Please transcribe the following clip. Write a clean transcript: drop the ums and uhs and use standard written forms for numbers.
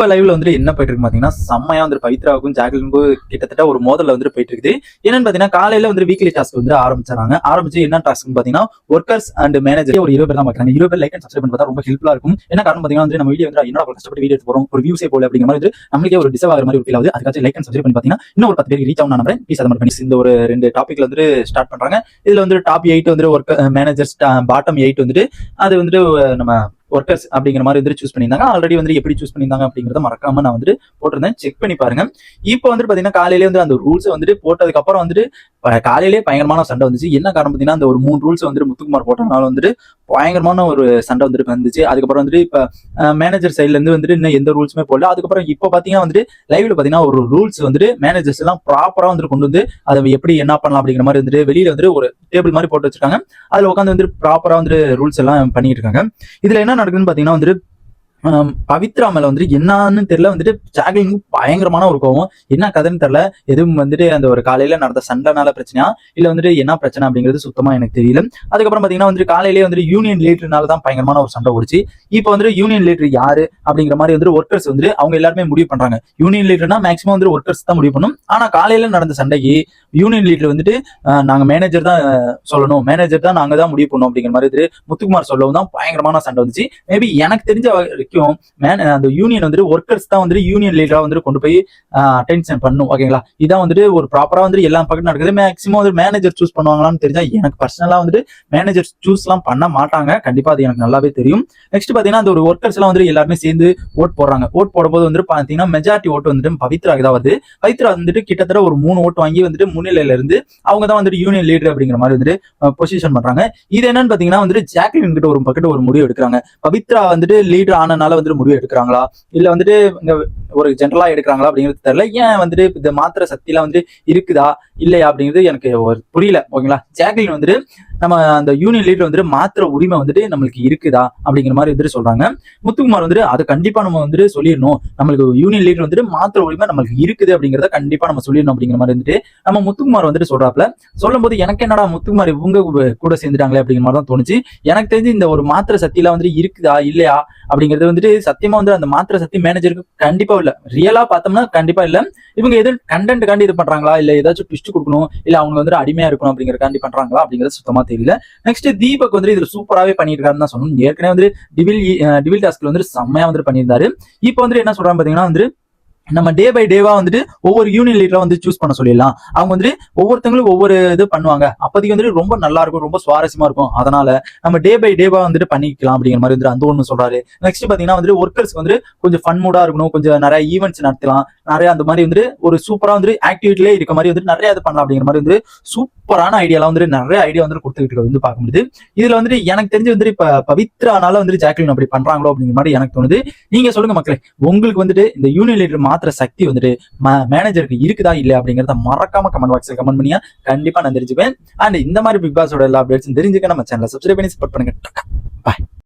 இப்ப லைவ்ல வந்து என்ன போயிட்டு இருக்கு பாத்தீங்கன்னா, செம்மையா வந்து பவித்ராவுக்கும் ஜாக்லினுக்கும் கிட்டத்தட்ட ஒரு மோதல்ல வந்து போயிட்டு இருக்குது. என்னன்னு பாத்தீங்கன்னா, காலையில வந்து வீக்லி டாஸ்க் வந்து ஆரம்பிச்சு என்ன டாஸ்க்னு பாத்தீங்கன்னா, ஒர்க்கர்ஸ் அண்ட் மேனேஜர் ஒரு 20 பேர் தான் பாக்குறாங்க. 20 பேர் லைக் அண்ட் சப்ஸ்கிரைப் பண்ணி பார்த்தா ரொம்ப ஹெல்ப்ஃபுல்லா இருக்கும். என்ன காரணம் பாத்தீங்கன்னா வந்து நம்ம வீடியோ வந்து என்னடா கஷ்டப்பட்டு வீடியோ எடுத்து போறோம், ஒரு வியூஸே போல அப்படிங்கிற மாதிரி நம்மளுக்கே ஒரு டிசர்வ் ஆகிற மாதிரி ஒரு ஃபீல் ஆகுது. அதுக்காக லைக் அண்ட் சப்ஸ்கிரைப் பண்ணி பாத்தீங்கன்னா இன்னும் ஒரு 10 பேருக்கு ரீச் ஆகும் நான் நம்புறேன். ப்ளீஸ் அதை மட்டும் பண்ணி இந்த ஒரு 2 டாபிக்ல வந்து ஸ்டார்ட் பண்றாங்க. இதுல வந்து டாப் 8 வந்து ஒர்க் மேனேஜர்ஸ், பாட்டம் 8 வந்துட்டு அது வந்துட்டு நம்ம ஒர்க்கர்ஸ் அப்படிங்கிற மாதிரி வந்து சூஸ் பண்ணியிருந்தாங்க. ஆல்ரெடி வந்து எப்படி சூஸ் பண்ணியிருந்தாங்க அப்படிங்கறத மறக்காம நான் வந்து போட்டிருந்தேன், செக் பண்ணி பாருங்க. இப்போ வந்து பாத்தீங்கன்னா காலையிலே வந்து அந்த ரூல்ஸ் வந்துட்டு போட்டதுக்கு அப்புறம் வந்துட்டு காலையிலேயே பயங்கரமான சண்டை வந்துச்சு. என்ன காரணம் பாத்தீங்கன்னா அந்த ஒரு 3 ரூல்ஸ் வந்துட்டு முத்துக்குமார் போட்டதுனால வந்துட்டு பயங்கரமான ஒரு சண்டை வந்துட்டு வந்துச்சு. அதுக்கப்புறம் வந்துட்டு இப்ப மேனேஜர் சைட்ல இருந்து வந்துட்டு இன்னும் எந்த ரூல்ஸுமே போடல. அதுக்கப்புறம் இப்ப பாத்தீங்கன்னா வந்துட்டு லைவ்ல பாத்தீங்கன்னா ஒரு ரூல்ஸ் வந்துட்டு மேனேஜர்ஸ் எல்லாம் ப்ராப்பரா வந்துட்டு கொண்டு வந்து அதை எப்படி என்ன பண்ணலாம் அப்படிங்கிற மாதிரி வந்துட்டு வெளியில வந்துட்டு ஒரு டேபிள் மாதிரி போட்டு வச்சிருக்காங்க. அதுல உட்காந்து வந்து ப்ராப்பரா வந்துட்டு ரூல்ஸ் எல்லாம் பண்ணிட்டு இருக்காங்க. இதுல என்ன நடக்குதுன்னு பாத்தீங்கன்னா வந்துட்டு பவித்ரா மேல வந்துட்டு என்னன்னு தெரியல வந்துட்டு ஜாக்லின் பயங்கரமான ஒரு கோவம். என்ன கதைன்னு தெரியல. எதுவும் வந்துட்டு அந்த ஒரு காலையில நடந்த சண்டைனால பிரச்சனையா இல்ல வந்துட்டு என்ன பிரச்சனை அப்படிங்கிறது சுத்தமா எனக்கு தெரியல. அதுக்கப்புறம் பாத்தீங்கன்னா வந்துட்டு காலையிலேயே வந்துட்டு யூனியன் லீடர்னால தான் பயங்கரமான ஒரு சண்டை ஓடிச்சு. இப்போ வந்துட்டு யூனியன் லீடர் யாரு அப்படிங்கிற மாதிரி வந்துட்டு ஒர்க்கர்ஸ் வந்துட்டு அவங்க எல்லாருமே முடிவு பண்றாங்க. யூனியன் லீடர்னா மேக்ஸிமம் வந்து ஒர்க்கர்ஸ் தான் முடிவு பண்ணும். ஆனா காலையில நடந்த சண்டைக்கு யூனியன் லீடர் வந்துட்டு நாங்க மேனேஜர் தான் சொல்லணும், மேனேஜர் தான் நாங்க தான் முடிவு பண்ணோம் அப்படிங்கிற மாதிரி முத்துக்குமார் சொல்லவும் தான் பயங்கரமான சண்டை வந்துச்சு. மேபி எனக்கு தெரிஞ்ச அந்த யூனியன் வந்து ஒர்க்கர்ஸ் தான் வந்து யூனியன் லீடரா வந்து கொண்டு போய் அட்டென்ஷன் பண்ணும். ஓகேங்களா, இதான் வந்து ஒரு ப்ராப்பரா வந்து எல்லா பக்கம் நடக்குது. மேக்ஸிமம் வந்து மேனேஜர் சூஸ் பண்ணுவாங்களான்னு தெரிஞ்சா எனக்கு பர்சனலா வந்து மேனேஜர் சூஸ் எல்லாம் பண்ண மாட்டாங்க. கண்டிப்பா அது எனக்கு நல்லாவே தெரியும். நெக்ஸ்ட் பாத்தீங்கன்னா அந்த ஒரு ஒர்க்கர்ஸ் எல்லாம் வந்து எல்லாருமே சேர்ந்து ஓட் போடுறாங்க. ஓட் போடும்போது வந்து பாத்தீங்கன்னா மெஜாரிட்டி ஓட்டு வந்துட்டு பவித்ராக்கு தான் வருது. பவித்ரா வந்துட்டு கிட்டத்தட்ட ஒரு 3 ஓட்டு வாங்கி வந்துட்டு முன்னிலையில இருந்து அவங்க தான் வந்துட்டு யூனியன் லீடர் அப்படிங்கிற மாதிரி வந்துட்டு பொசிஷன் பண்றாங்க. இது என்னன்னு பாத்தீங்கன்னா வந்துட்டு ஜாக்லின் கிட்ட ஒரு பக்கத்து ஒரு முடிவு எடுக்கிறாங்க. பவித்ரா வந்துட்டு லீடர் ஆனனால வந்துட்டு முடிவு எடுக்கிறாங்களா இல்ல வந்துட்டு ஒரு ஜென்ரலா எடுக்கிறாங்களா அப்படிங்கிறது தெரியல. ஏன் வந்துட்டு இந்த மாத்திரை சக்திலாம் வந்து இருக்குதா இல்லையா அப்படிங்கிறது எனக்கு ஒரு புரியல. ஓகேங்களா, ஜாக்லின் வந்துட்டு நம்ம அந்த யூனியன் லீடர் வந்துட்டு மாத்திர உரிமை வந்துட்டு நம்மளுக்கு இருக்குதா அப்படிங்கிற மாதிரி வந்துட்டு சொல்றாங்க. முத்துக்குமார் வந்துட்டு அதை கண்டிப்பா நம்ம வந்துட்டு சொல்லிடணும், நம்மளுக்கு யூனியன் லீடர் வந்துட்டு மாத்திர உரிமை நம்மளுக்கு இருக்குது அப்படிங்கிறத கண்டிப்பா நம்ம சொல்லிடணும் அப்படிங்கிற மாதிரி வந்துட்டு நம்ம முத்துக்குமார் வந்துட்டு சொல்றாப்ல. சொல்லும் போது எனக்கு என்னடா முத்துக்குமார் இவங்க கூட சேர்ந்துட்டாங்களே அப்படிங்கிற மாதிரி தான் தோணுச்சு. எனக்கு தெரிஞ்சு இந்த ஒரு மாத்திர சக்தியில வந்துட்டு இருக்குதா இல்லையா அப்படிங்கிறது வந்துட்டு சத்தியமா வந்து அந்த மாத்திர சக்தி மேனேஜருக்கு கண்டிப்பா இல்ல. ரியலா பார்த்தோம்னா கண்டிப்பா இல்ல. இவங்க எது கண்டென்ட் காண்டி இது பண்றாங்களா இல்ல ஏதாச்சும் ட்விஸ்ட் கொடுக்கணும் இல்ல அவங்க வந்துட்டு அடிமையா இருக்கணும் அப்படிங்கறதுக்காண்டி பண்றாங்களா அப்படிங்கிறது சுத்தமா தெரியல. நெக்ஸ்ட் தீபக் வந்து இதுல சூப்பராகவே பண்ணிட்டு இருக்காருன்னு தான் சொல்லணும். ஏற்கனவே வந்து டிவில் டாஸ்க்ல வந்து செம்மையா வந்து பண்ணியிருந்தாரு. இப்போ வந்து என்ன சொல்றாங்க பாத்தீங்கன்னா வந்து நம்ம டே பை டேவா வந்துட்டு ஒவ்வொரு யூனியன் லீடரா வந்து சூஸ் பண்ண சொல்லிடலாம். அவங்க வந்துட்டு ஒவ்வொருத்தங்களும் ஒவ்வொரு இது பண்ணுவாங்க. அப்போதைக்கு வந்துட்டு ரொம்ப நல்லா இருக்கும், ரொம்ப சுவாரஸ்யமா இருக்கும். அதனால நம்ம டே பை டேவா வந்துட்டு பண்ணிக்கலாம் அப்படிங்கிற மாதிரி வந்து அந்த ஒண்ணு சொல்றாரு. நெக்ஸ்ட் பாத்தீங்கன்னா வந்து ஒர்க்கர்ஸ் வந்து கொஞ்சம் ஃபன் மூடா இருக்கணும், கொஞ்சம் நிறைய ஈவெண்ட்ஸ் நடத்தலாம், நிறைய அந்த மாதிரி வந்து ஒரு சூப்பரா வந்து ஆக்டிவிட்டிலே இருக்க மாதிரி வந்து நிறைய இது பண்ணலாம் அப்படிங்கிற மாதிரி வந்து சூப்பரான ஐடியாலாம் வந்து நிறைய ஐடியா வந்து கொடுத்துக்கிட்டு வந்து பார்க்க முடியுது. இதுல வந்துட்டு எனக்கு தெரிஞ்சு வந்துட்டு இப்ப பவித்ரானால வந்துட்டு ஜாக்லின் அப்படி பண்றாங்களோ அப்படிங்கிற மாதிரி எனக்கு தோணுது. நீங்க சொல்லுங்க மக்களே, உங்களுக்கு வந்துட்டு இந்த யூனியன் லீடர் மாத்திர சக்தி வந்துட்டு மேனேஜருக்கு இருக்குதா இல்லையா அப்படிங்கறத மறக்காம கமெண்ட் பாக்ஸ்ல கமெண்ட் பண்ணியா கண்டிப்பா நான் தெரிஞ்சுப்பேன். அண்ட் இந்த மாதிரி பிக் பாஸோட எல்லா அப்டேட்ஸும் தெரிஞ்சுக்க நம்ம சேனலை சப்ஸ்கிரைப் பண்ணி சப்போர்ட் பண்ணுங்க. பாய்.